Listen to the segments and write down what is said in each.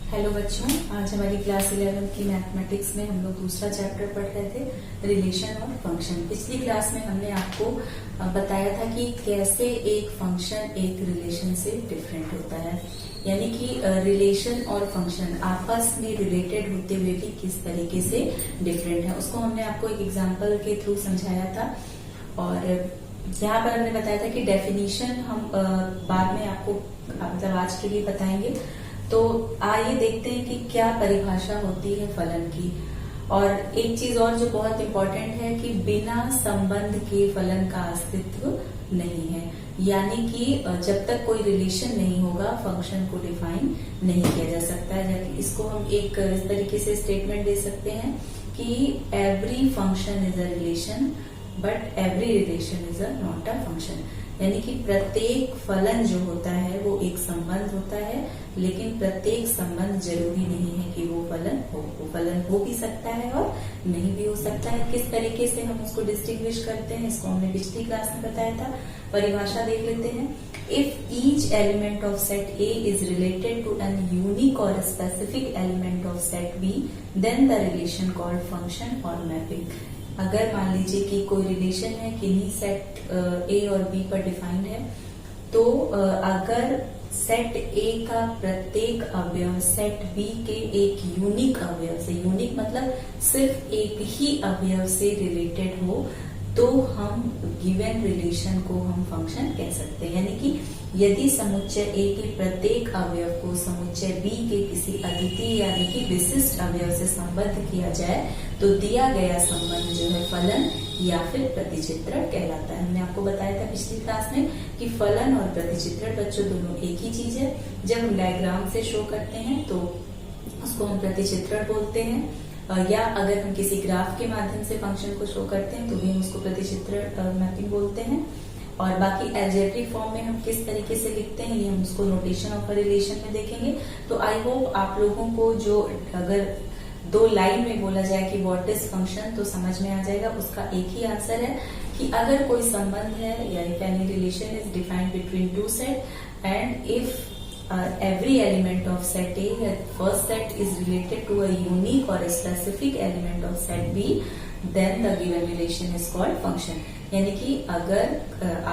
Hello बच्चों, आज हमारी क्लास 11 की मैथमेटिक्स में हम लोग दूसरा चैप्टर पढ़ रहे थे, रिलेशन और फंक्शन। पिछली क्लास में हमने आपको बताया था कि कैसे एक फंक्शन एक रिलेशन से डिफरेंट होता है, यानी कि रिलेशन और फंक्शन आपस में रिलेटेड होते हुए भी किस तरीके से डिफरेंट है, उसको हमने आपको एक एग्जाम्पल के थ्रू समझाया था। और यहाँ पर हमने बताया था कि डेफिनेशन हम बाद में आपको मतलब आज के लिए बताएंगे। तो आइए देखते हैं कि क्या परिभाषा होती है फलन की। और एक चीज और जो बहुत इम्पोर्टेंट है कि बिना संबंध के फलन का अस्तित्व नहीं है, यानी कि जब तक कोई रिलेशन नहीं होगा फंक्शन को डिफाइन नहीं किया जा सकता है। इसको हम एक इस तरीके से स्टेटमेंट दे सकते हैं कि every function is a relation but every relation is a not a function, यानी कि प्रत्येक फलन जो होता है वो एक संबंध होता है, लेकिन प्रत्येक संबंध जरूरी नहीं है कि वो फलन हो। वो फलन हो भी सकता है और नहीं भी हो सकता है। किस तरीके से हम उसको डिस्टिंग्विश करते हैं इसको हमने पिछली क्लास में बताया था। परिभाषा देख लेते हैं। If each element of set A is related to an unique और specific element of set B, then the relation called function or mapping. अगर मान लीजिए कि कोई रिलेशन है किन्हीं सेट ए और बी पर डिफाइंड है, तो अगर सेट ए का प्रत्येक अवयव सेट बी के एक यूनिक अवयव से, यूनिक मतलब सिर्फ एक ही अवयव से रिलेटेड हो, तो हम गिवन रिलेशन को हम फंक्शन कह सकते हैं। यानी कि यदि समुच्चय ए के प्रत्येक अवयव को समुच्चय बी के किसी अद्वितीय यानी कि विशिष्ट अवयव से संबद्ध किया जाए, तो दिया गया संबंध जो है फलन या फिर प्रतिचित्रण कहलाता है। हमने आपको बताया था पिछली क्लास में कि फलन और प्रतिचित्रण बच्चों दोनों एक ही चीज है। जब हम डायग्राम से शो करते हैं तो उसको हम प्रतिचित्रण बोलते हैं, या अगर हम किसी ग्राफ के माध्यम से फंक्शन को शो करते हैं तो भी हम उसको प्रतिचित्रण मैपिंग बोलते हैं। और बाकी अलजेब्रिक फॉर्म में हम किस तरीके से लिखते हैं ये हम उसको नोटेशन ऑफ अ रिलेशन में देखेंगे। तो आई होप आप लोगों को जो अगर दो लाइन में बोला जाए कि व्हाट इज फंक्शन तो समझ में आ जाएगा। उसका एक ही आंसर है कि अगर कोई संबंध है या if any relation is defined between two set and if every element of set A, first set is related to a unique or a specific element of set B, then the given relation is called function। यानी कि अगर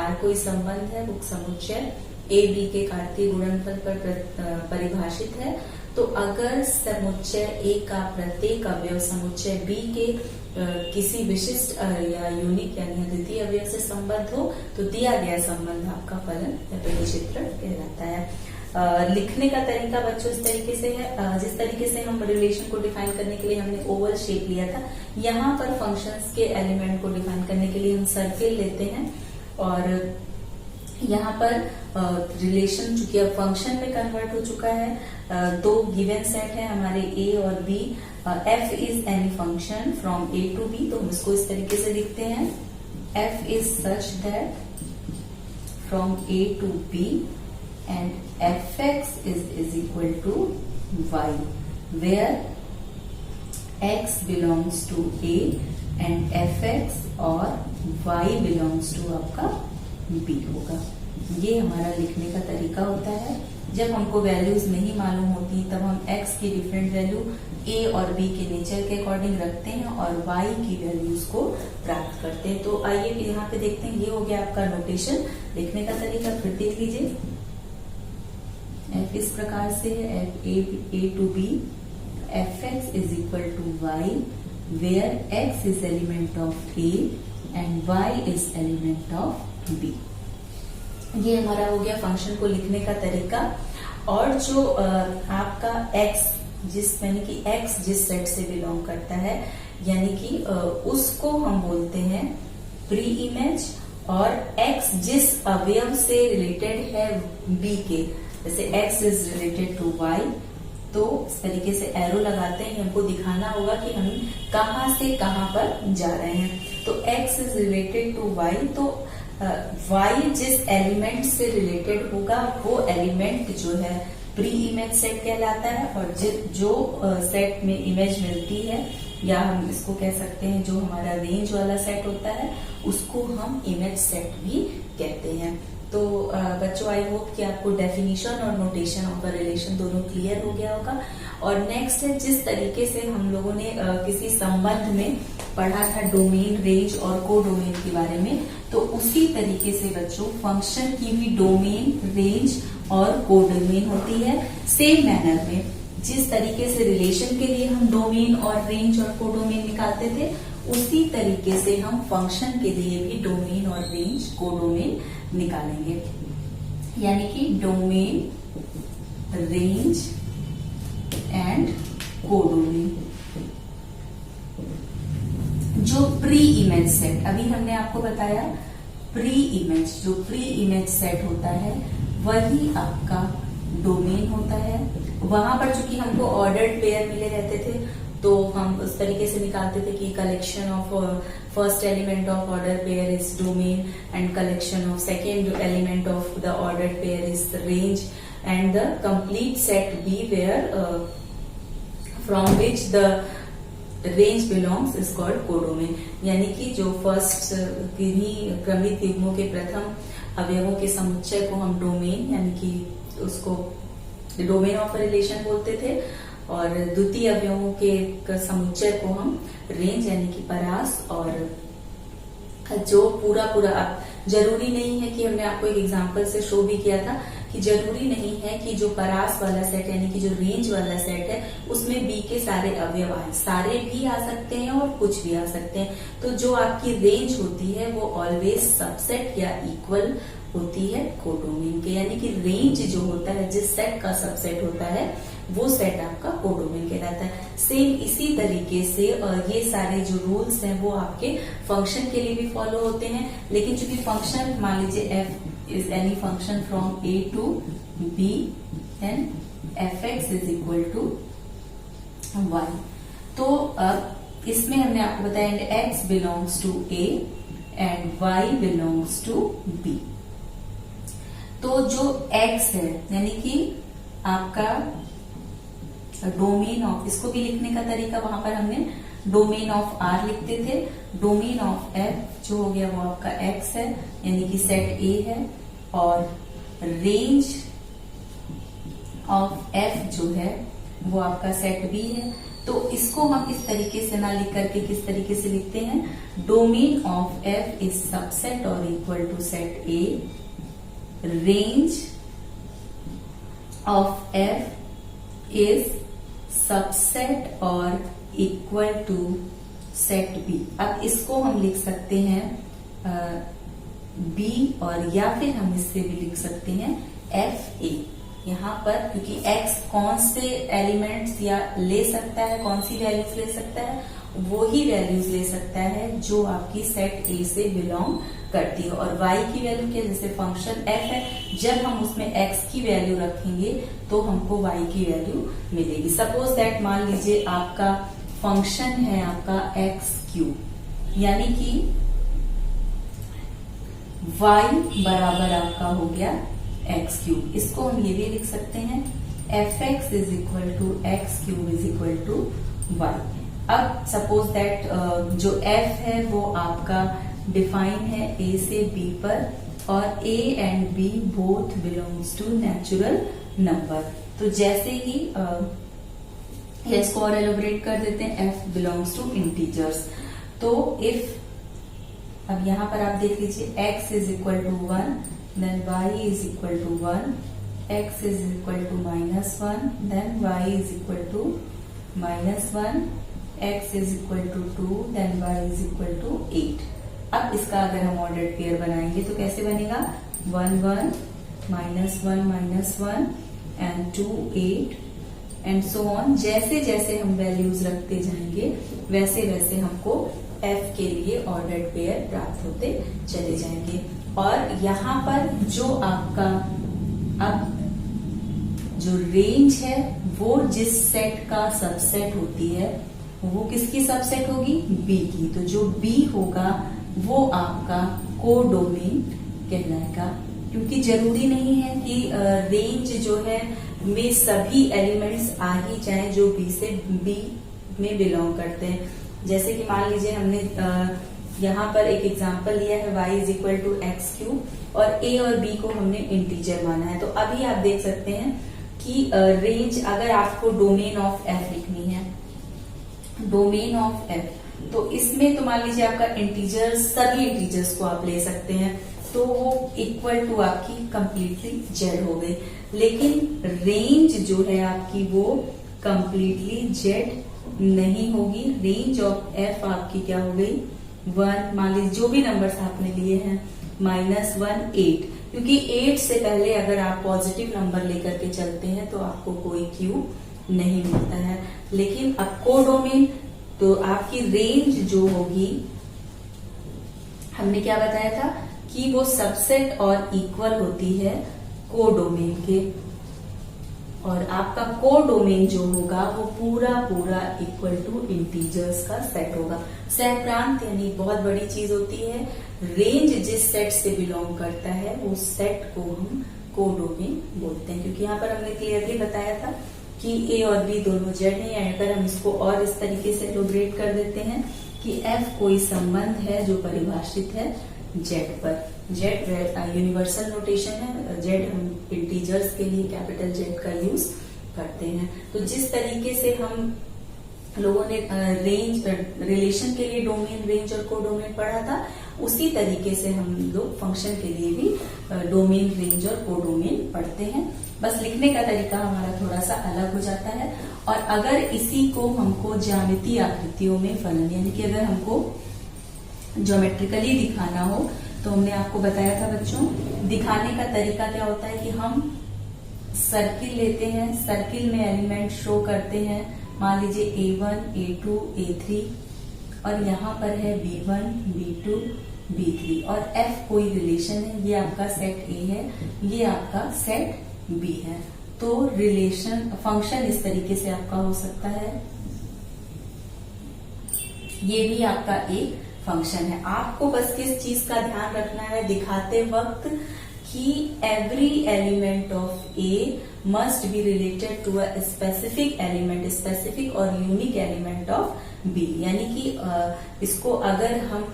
R कोई संबंध है वो समुच्चय A B के कार्तीय गुणनफल पर परिभाषित है, तो अगर समुच्चय A का प्रत्येक अवयव समुच्चय B के किसी विशिष्ट या यूनिक यानी अद्वितीय अवयव से संबद्ध हो, तो दिया गया संबंध आपका फलन या प्रतिचित्रण कहलाता है। लिखने का तरीका बच्चों इस तरीके से है, जिस तरीके से हम रिलेशन को डिफाइन करने के लिए हमने ओवल शेप लिया था, यहाँ पर फंक्शंस के एलिमेंट को डिफाइन करने के लिए हम सर्किल लेते हैं। और यहाँ पर रिलेशन चूंकि अब फंक्शन में कन्वर्ट हो चुका है, दो गिवन सेट है हमारे ए और B. F is any function from A to B, तो हम इसको इस तरीके से लिखते हैं। F is such that from A to B and fx is equal to y, where x belongs to a and fx और y belongs to आपका b होगा। ये हमारा लिखने का तरीका होता है। जब हमको वैल्यूज नहीं मालूम होती तब हम x की डिफरेंट वैल्यू a और b के नेचर के अकॉर्डिंग रखते हैं और y की वैल्यूज को प्राप्त करते हैं। तो आइए यहाँ पे देखते हैं, ये हो गया आपका नोटेशन लिखने का तरीका। फिर देख लीजिए, f इस प्रकार से है, a to b, fx is equal to y, where x is element of a and y is element of b। ये हमारा हो गया फंक्शन को लिखने का तरीका। और जो आपका x यानी कि x जिस सेट से बिलोंग करता है, यानी कि उसको हम बोलते हैं प्री इमेज, और x जिस अवयव से रिलेटेड है b के, जैसे x is related to y, तो इस तरीके से एरो लगाते हैं। हमको दिखाना होगा कि हम कहाँ से कहाँ पर जा रहे हैं। तो x is related to y, तो y जिस एलिमेंट से रिलेटेड होगा वो एलिमेंट जो है प्री इमेज सेट कहलाता है। और जो सेट में इमेज मिलती है, या हम इसको कह सकते हैं जो हमारा रेंज वाला सेट होता है, उसको हम इमेज सेट भी कहते हैं। तो बच्चों आई होप कि आपको डेफिनेशन और नोटेशन ऑफ अ रिलेशन दोनों क्लियर हो गया होगा। और नेक्स्ट है, जिस तरीके से हम लोगों ने किसी संबंध में पढ़ा था डोमेन, रेंज और कोडोमेन के बारे में, तो उसी तरीके से बच्चों फंक्शन की भी डोमेन, रेंज और कोडोमेन होती है। सेम मैनर में जिस तरीके से रिलेशन के लिए हम डोमेन और रेंज और कोडोमेन निकालते थे, उसी तरीके से हम फंक्शन के लिए भी डोमेन और रेंज, कोडोमेन निकालेंगे। यानी कि डोमेन, रेंज एंड कोडोमेन। जो प्री इमेज सेट, अभी हमने आपको बताया प्री इमेज, जो प्री इमेज सेट होता है वही आपका डोमेन होता है। वहां पर चूंकि हमको ऑर्डर्ड पेयर मिले रहते थे, तो हम उस तरीके से निकालते थे कि collection of first element of order pair is domain and collection of second element of the order pair is range and the complete set B where from which the range belongs is called codomain. यानी कि जो first किन्हीं क्रमित युग्मों के प्रथम अवयवों के समुच्चय को हम डोमेन, यानी कि उसको डोमेन ऑफ रिलेशन बोलते थे, और द्वितीय अवयवों के समुच्चय को हम रेंज यानी कि परास, और जो पूरा अब जरूरी नहीं है कि हमने आपको एक एग्जांपल से शो भी किया था कि जरूरी नहीं है कि जो परास वाला सेट यानी कि जो रेंज वाला सेट है उसमें बी के सारे अवयव आए, सारे भी आ सकते हैं और कुछ भी आ सकते हैं। तो जो आपकी रेंज होती है वो ऑलवेज सबसेट या इक्वल होती है कोडोमेन के, यानी कि रेंज जो होता है जिस सेट का सबसेट होता है वो सेट आपका कोडोमेन कहलाता है। सेम इसी तरीके से ये सारे जो रूल्स हैं वो आपके फंक्शन के लिए भी फॉलो होते हैं, लेकिन चूंकि फंक्शन मान लीजिए f is any function from A to B and f x is equal to y. तो अब इसमें हमने आपको बताया x belongs to A and y belongs to B. तो जो x है यानी कि आपका डोमेन ऑफ, इसको भी लिखने का तरीका वहां पर हमने डोमेन ऑफ r लिखते थे, डोमेन ऑफ f जो हो गया वो आपका x है यानी कि सेट A है, और रेंज ऑफ f जो है वो आपका सेट B है। तो इसको हम इस तरीके से ना लिख करके किस तरीके से लिखते हैं, domain of f is subset or equal to set A, range of f is subset or equal to set B। अब इसको हम लिख सकते हैं B, और या फिर हम इससे भी लिख सकते हैं FA। यहाँ पर क्योंकि x कौन से एलिमेंट्स या ले सकता है, कौन सी वैल्यूज ले सकता है, वो ही वैल्यूज ले सकता है जो आपकी सेट A से बिलोंग करती है। और y की वैल्यू क्या, जैसे फंक्शन f है, जब हम उसमें x की वैल्यू रखेंगे तो हमको y की वैल्यू मिलेगी। सपोज दैट मान लीजिए आपका फंक्शन है आपका x3, यानी कि y बराबर आपका हो गया x3। इसको हम ये भी लिख सकते हैं f(x) is equal to x³ is equal to y। अब सपोज दैट जो f है वो आपका डिफाइन है a से b पर, और a and b both belongs to natural number. तो जैसे ही इसको और एलोबरेट कर देते हैं, f बिलोंग्स टू इंटीजर्स। तो इफ अब यहाँ पर आप देख लीजिए x is equal to 1, then y is equal to 1, x is equal to -1, then y is equal to -1, x is equal to 2, then y is equal to 8। अब इसका अगर हम ऑर्डर्ड पेयर बनाएंगे तो कैसे बनेगा, 1 1 -1 -1 एंड 2 8 एंड सो ऑन। जैसे जैसे हम वैल्यूज रखते जाएंगे वैसे वैसे हमको f के लिए ऑर्डर्ड पेयर प्राप्त होते चले जाएंगे। और यहाँ पर जो आपका अब जो रेंज है वो जिस सेट का सबसेट होती है वो किसकी सबसेट होगी, B की। तो जो B होगा वो आपका कोडोमेन कहलाएगा, क्योंकि जरूरी नहीं है कि रेंज जो है में सभी एलिमेंट्स आ ही जाए जो B से B में बिलोंग करते हैं। जैसे कि मान लीजिए हमने यहाँ पर एक एग्जांपल लिया है y is equal to x cube और a और b को हमने इंटीजर माना है। तो अभी आप देख सकते हैं कि रेंज अगर आपको डोमेन ऑफ f लिखनी है, डोमेन ऑफ f, तो इसमें तो मान लीजिए आपका इंटीजर्स, सभी इंटीजर्स को आप ले सकते हैं, तो वो इक्वल टू आपकी कंप्लीटली जेड हो गई। लेकिन रेंज जो है आपकी वो कंप्लीटली जेड नहीं होगी। रेंज ऑफ एफ आपकी क्या हो गई, 1, मान लीजिए जो भी नंबर्स आपने लिए हैं, -1, 8, क्योंकि 8 से पहले अगर आप पॉजिटिव नंबर लेकर के चलते हैं तो आपको कोई क्यू नहीं मिलता है। लेकिन अब कोडोमेन, तो आपकी रेंज जो होगी, हमने क्या बताया था कि वो सबसेट और इक्वल होती है कोडोमेन के, और आपका कोडोमेन जो होगा वो पूरा पूरा इक्वल टू इंटीजर्स का सेट होगा। सहप्रांत यानी बहुत बड़ी चीज होती है। रेंज जिस सेट से बिलोंग करता है वो सेट को हम कोडोमेन बोलते हैं, क्योंकि यहाँ पर हमने क्लियरली बताया था कि ए और बी दोनों जेड है। अगर हम इसको और इस तरीके से एलोब्रेट कर देते हैं कि एफ कोई संबंध है जो परिभाषित है जेड पर। जेड यूनिवर्सल नोटेशन है, जेड हम इंटीजर्स के लिए कैपिटल जेड का यूज करते हैं। तो जिस तरीके से हम लोगों ने रेंज रिलेशन के लिए डोमेन, रेंज और कोडोमेन पढ़ा था, उसी तरीके से हम लोग फंक्शन के लिए भी डोमेन, रेंज और कोडोमेन पढ़ते हैं। बस लिखने का तरीका हमारा थोड़ा सा अलग हो जाता है। और अगर इसी को हमको ज्यामितीय आकृतियों में फलन, यानी कि अगर हमको ज्योमेट्रिकली दिखाना हो, तो हमने आपको बताया था बच्चों, दिखाने का तरीका क्या होता है कि हम सर्किल लेते हैं, सर्किल में एलिमेंट शो करते हैं, मान लीजिए A1, A2, A3, और यहाँ पर है B1, B2, B3, और F कोई रिलेशन है, ये आपका सेट A है, ये आपका सेट B है। तो रिलेशन फंक्शन इस तरीके से आपका हो सकता है, ये भी आपका एक फंक्शन है। आपको बस किस चीज का ध्यान रखना है दिखाते वक्त कि every element of A must be related to a specific element, specific और यूनिक एलिमेंट ऑफ बी। यानी कि इसको अगर हम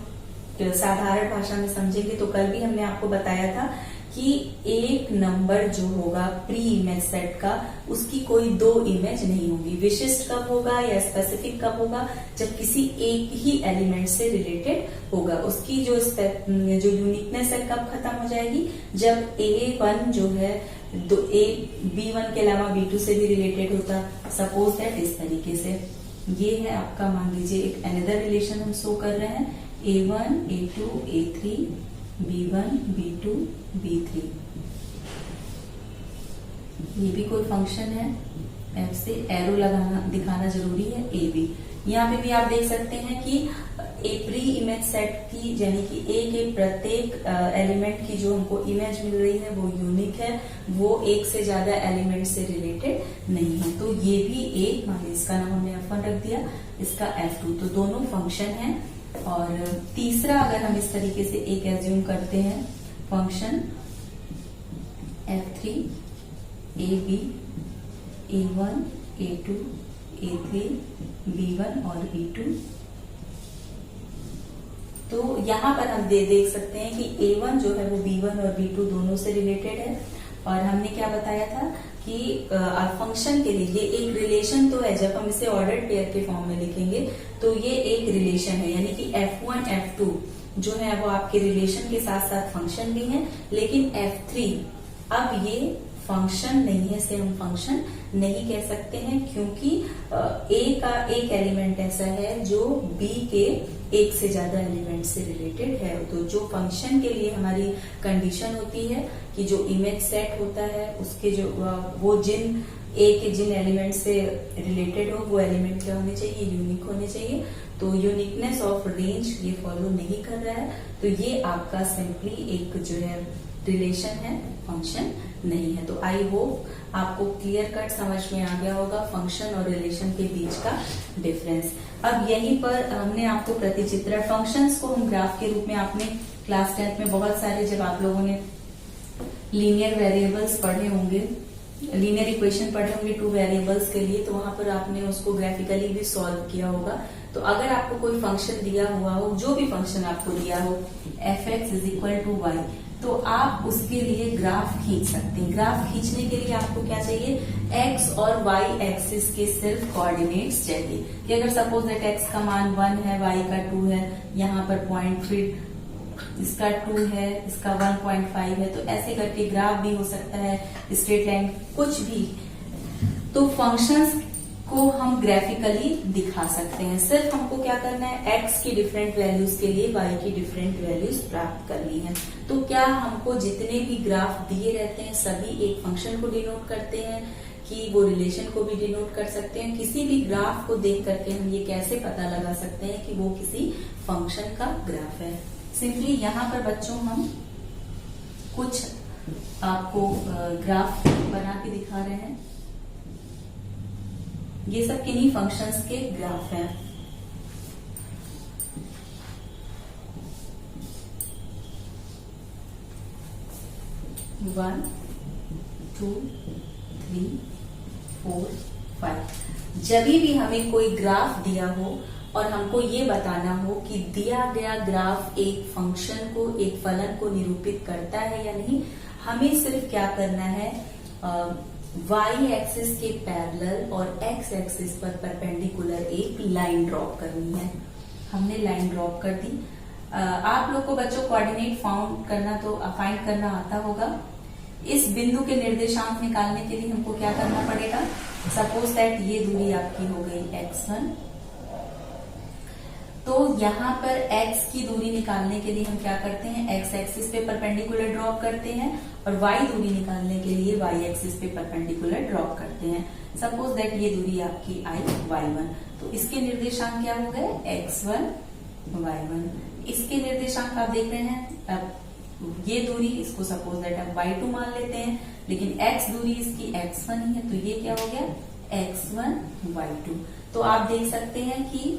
साधारण भाषा में समझेंगे तो कल भी हमने आपको बताया था कि एक नंबर जो होगा प्री इमेज सेट का, उसकी कोई दो इमेज नहीं होगी। विशिष्ट कब होगा या स्पेसिफिक कब होगा, जब किसी एक ही एलिमेंट से रिलेटेड होगा। उसकी जो यूनिकनेस है कब खत्म हो जाएगी, जब A1 जो है B1 के अलावा B2 से भी रिलेटेड होता। सपोज दैट इस तरीके से ये है आपका, मान लीजिए एक अनदर रिलेशन हम शो कर रहे हैं, A1, A2, A3, B1, B2, B3, ये भी कोई फंक्शन है। F से एरो लगाना दिखाना जरूरी है। A भी, यहाँ पे भी आप देख सकते हैं कि ए प्री इमेज सेट की, यानी कि ए के प्रत्येक एलिमेंट की जो हमको इमेज मिल रही है वो यूनिक है, वो एक से ज्यादा एलिमेंट से रिलेटेड नहीं है। तो ये भी एक, मान लीजिए इसका नाम हमने F1 रख दिया, इसका F2, तो दोनों फंक्शन है। और तीसरा अगर हम इस तरीके से एक एज्यूम करते हैं function F3, AB, A1, A2, A3, B1 और B2, तो यहाँ पर हम देख सकते हैं कि A1 जो है वो B1 और B2 दोनों से रिलेटेड है। और हमने क्या बताया था कि फंक्शन के लिए ये एक रिलेशन तो है, जब हम इसे ऑर्डर्ड पेयर के फॉर्म में लिखेंगे तो ये एक रिलेशन है, यानी कि F1, F2 जो है वो आपके रिलेशन के साथ साथ फंक्शन भी है। लेकिन F3 अब ये फंक्शन नहीं है, इसे हम फंक्शन नहीं कह सकते हैं, क्योंकि A का एक एलिमेंट ऐसा है जो B के एक से ज्यादा एलिमेंट से रिलेटेड है। तो जो फंक्शन के लिए हमारी कंडीशन होती है कि जो इमेज सेट होता है उसके जो वो जिन A के जिन एलिमेंट से रिलेटेड हो वो एलिमेंट क्या होने चाहिए, यूनिक होने चाहिए। तो यूनिकनेस ऑफ रेंज ये फॉलो नहीं कर रहा है, तो ये आपका सिंपली एक जो है रिलेशन है, फंक्शन नहीं है। तो आई होप आपको क्लियर कट समझ में आ गया होगा फंक्शन और रिलेशन के बीच का डिफरेंस। अब यहीं पर हमने आपको प्रतिचित्रण फंक्शंस को हम ग्राफ के रूप में, आपने क्लास 10th में बहुत सारे जब आप लोगों ने लीनियर वेरिएबल्स पढ़े होंगे लीनियर इक्वेशन पढ़े होंगे 2 वेरिएबल्स के लिए, तो वहां पर आपने उसको ग्राफिकली भी सॉल्व किया होगा। तो अगर आपको कोई फंक्शन दिया हुआ हो, जो भी फंक्शन आपको दिया हो f(x) = y, तो आप उसके लिए ग्राफ खींच सकते हैं। ग्राफ खींचने के लिए आपको क्या चाहिए, x और y एक्सिस के सिर्फ कोऑर्डिनेट्स चाहिए। कि अगर सपोज दैट x का मान 1 है, y का 2 है, यहाँ पर 0.3, इसका 2 है, इसका 1.5 है, तो ऐसे करके ग्राफ भी हो सकता है, स्ट्रेट लाइन, कुछ भी। तो फंक्शंस को हम ग्राफिकली दिखा सकते हैं। सिर्फ हमको क्या करना है, x की डिफरेंट वैल्यूज के लिए y की डिफरेंट वैल्यूज प्राप्त करनी है। तो क्या हमको जितने भी ग्राफ दिए रहते हैं सभी एक फंक्शन को डिनोट करते हैं कि वो रिलेशन को भी डिनोट कर सकते हैं। किसी भी ग्राफ को देख करके हम ये कैसे पता लगा सकते हैं कि वो किसी फंक्शन का ग्राफ है। सिंपली यहाँ पर बच्चों हम कुछ आपको ग्राफ बना के दिखा रहे हैं। ये सब किन्हीं फंक्शंस के ग्राफ हैं। वन, 2, 3, 4, 5। जब भी हमें कोई ग्राफ दिया हो और हमको ये बताना हो कि दिया गया ग्राफ एक फंक्शन को, एक फलन को निरूपित करता है या नहीं, हमें सिर्फ क्या करना है, y एक्सिस के पैरेलल और x एक्सिस पर परपेंडिकुलर एक लाइन ड्रॉप करनी है। हमने लाइन ड्रॉप कर दी। आप लोग को बच्चों कोऑर्डिनेट फाइंड करना आता होगा। इस बिंदु के निर्देशांक निकालने के लिए हमको क्या करना पड़ेगा, सपोज दैट ये दूरी आपकी हो गई x1, तो यहाँ पर x की दूरी निकालने के लिए हम क्या करते हैं, x एक्सिस पे परपेंडिकुलर ड्रॉप करते हैं, और y दूरी निकालने के लिए y एक्सिस पे परपेंडिकुलर ड्रॉप करते हैं। सपोज दैट ये दूरी आपकी आई y1, तो इसके निर्देशांक क्या हो गए, x1, y1। इसके निर्देशांक आप देख रहे हैं, अब ये दूरी, इसको सपोज दैट आप y2 मान लेते हैं, लेकिन x दूरी इसकी x1 ही है, तो ये क्या हो गया, x1, y2। तो आप देख सकते हैं कि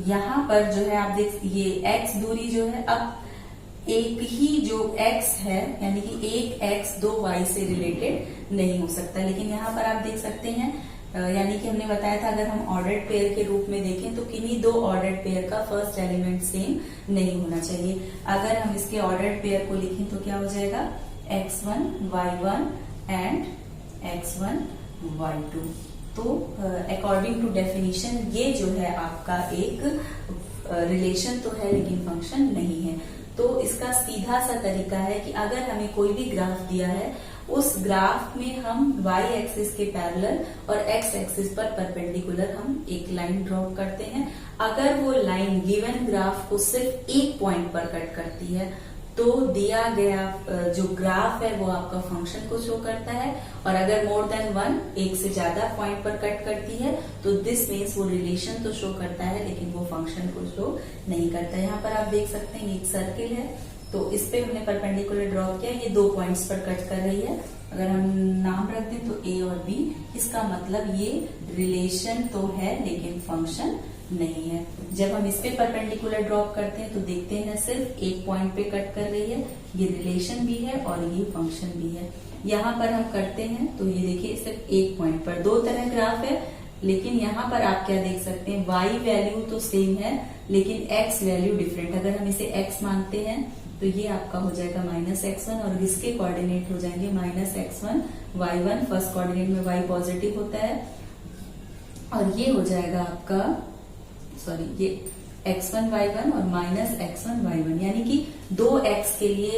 यहाँ पर जो है आप देख, ये x दूरी जो है, अब एक ही जो x है, यानी कि एक x 2 y से रिलेटेड नहीं हो सकता। लेकिन यहाँ पर आप देख सकते हैं, यानी कि हमने बताया था अगर हम ऑर्डर्ड पेयर के रूप में देखें तो किन्हीं 2 ऑर्डर्ड पेयर का फर्स्ट एलिमेंट सेम नहीं होना चाहिए। अगर हम इसके ऑर्डर्ड पेयर को लिखें तो क्या हो जाएगा, x1, y1 and x1, y2। तो अकॉर्डिंग टू डेफिनेशन ये जो है आपका एक रिलेशन तो है लेकिन फंक्शन नहीं है। तो इसका सीधा सा तरीका है कि अगर हमें कोई भी ग्राफ दिया है, उस ग्राफ में हम y एक्सिस के पैरेलल और x एक्सिस पर परपेंडिकुलर हम एक लाइन ड्रॉ करते हैं। अगर वो लाइन गिवन ग्राफ को सिर्फ एक पॉइंट पर कट करती है तो दिया गया जो ग्राफ है वो आपका फंक्शन को शो करता है, और अगर मोर देन 1, एक से ज्यादा पॉइंट पर कट करती है तो दिस मीन्स वो रिलेशन तो शो करता है लेकिन वो फंक्शन को शो नहीं करता। यहाँ पर आप देख सकते हैं एक सर्किल है, तो इस पे हमने परपेंडिकुलर ड्रॉ किया, ये 2 पॉइंट्स पर कट कर रही है। अगर हम नाम रख दें तो A और B, इसका मतलब ये रिलेशन तो है लेकिन फंक्शन नहीं है। जब हम इस पे परपेंडिकुलर ड्रॉप करते हैं तो देखते हैं सिर्फ एक पॉइंट पे कट कर रही है, ये रिलेशन भी है और ये फंक्शन भी है। यहाँ पर हम करते हैं तो ये देखिए सिर्फ एक पॉइंट पर 2 तरह ग्राफ है, लेकिन यहाँ पर आप क्या देख सकते हैं, y वैल्यू तो सेम है लेकिन x वैल्यू डिफरेंट। अगर हम इसे x मानते हैं तो ये आपका हो जाएगा -x1 और इसके कोऑर्डिनेट हो जाएंगे -x1, y1। फर्स्ट कोऑर्डिनेट में y पॉजिटिव होता है और ये हो जाएगा आपका ये x1 y1 और -x1 y1, यानी कि 2x के लिए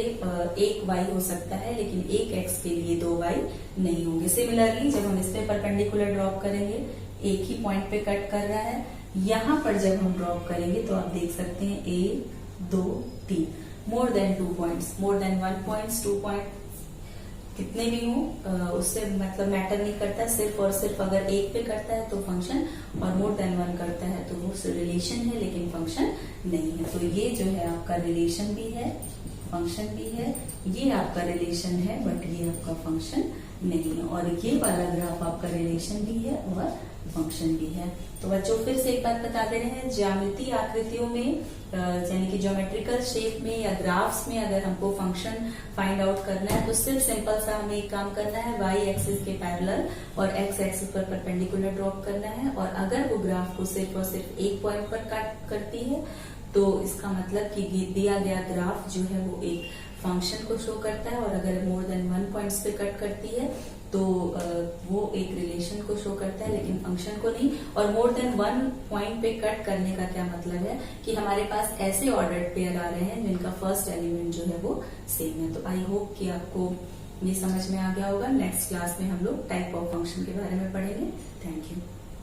एक y हो सकता है लेकिन एक x के लिए 2y नहीं होंगे। सिमिलरली जब हम इस पे परपेंडिकुलर ड्रॉप करेंगे, एक ही पॉइंट पे कट कर रहा है, यहाँ पर जब हम ड्रॉप करेंगे तो आप देख सकते हैं 1, 2, 3, more than 2 points, more than 1 points, 2 point, कितने भी हो उससे मतलब मैटर नहीं करता। सिर्फ और सिर्फ अगर एक पे करता है तो फंक्शन और मोर देन 1 करता है तो वो रिलेशन है लेकिन फंक्शन नहीं है। तो ये जो है आपका रिलेशन भी है, फंक्शन भी है, ये आपका रिलेशन है बट ये आपका फंक्शन नहीं है, और ये वाला ग्राफ आपका रिलेशन भी है और फंक्शन भी है। तो बच्चों फिर से एक बात बता दे रहे हैं, ज्यामितीय आकृतियों में यानी कि ज्योमेट्रिकल शेप में या ग्राफ्स में अगर हमको फंक्शन फाइंड आउट करना है तो सिर्फ सिंपल सा हमें एक काम करना है, वाई एक्सिस के पैरेलल और एक्स एक्सिस पर परपेंडिकुलर ड्रॉप करना है। और अगर वो ग्राफ को सिर्फ और सिर्फ एक पॉइंट पर कट करती है तो इसका मतलब कि दिया गया ग्राफ जो है वो एक फंक्शन को शो करता है, और अगर मोर देन 1 पॉइंट्स पे कट करती है तो वो एक रिलेशन को शो करता है लेकिन फंक्शन को नहीं। और मोर देन 1 पॉइंट पे कट करने का क्या मतलब है कि हमारे पास ऐसे ऑर्डर्ड पेयर आ रहे हैं जिनका फर्स्ट एलिमेंट जो है वो सेम है। तो आई होप कि आपको ये समझ में आ गया होगा। नेक्स्ट क्लास में हम लोग टाइप ऑफ फंक्शन के बारे में पढ़ेंगे। Thank you.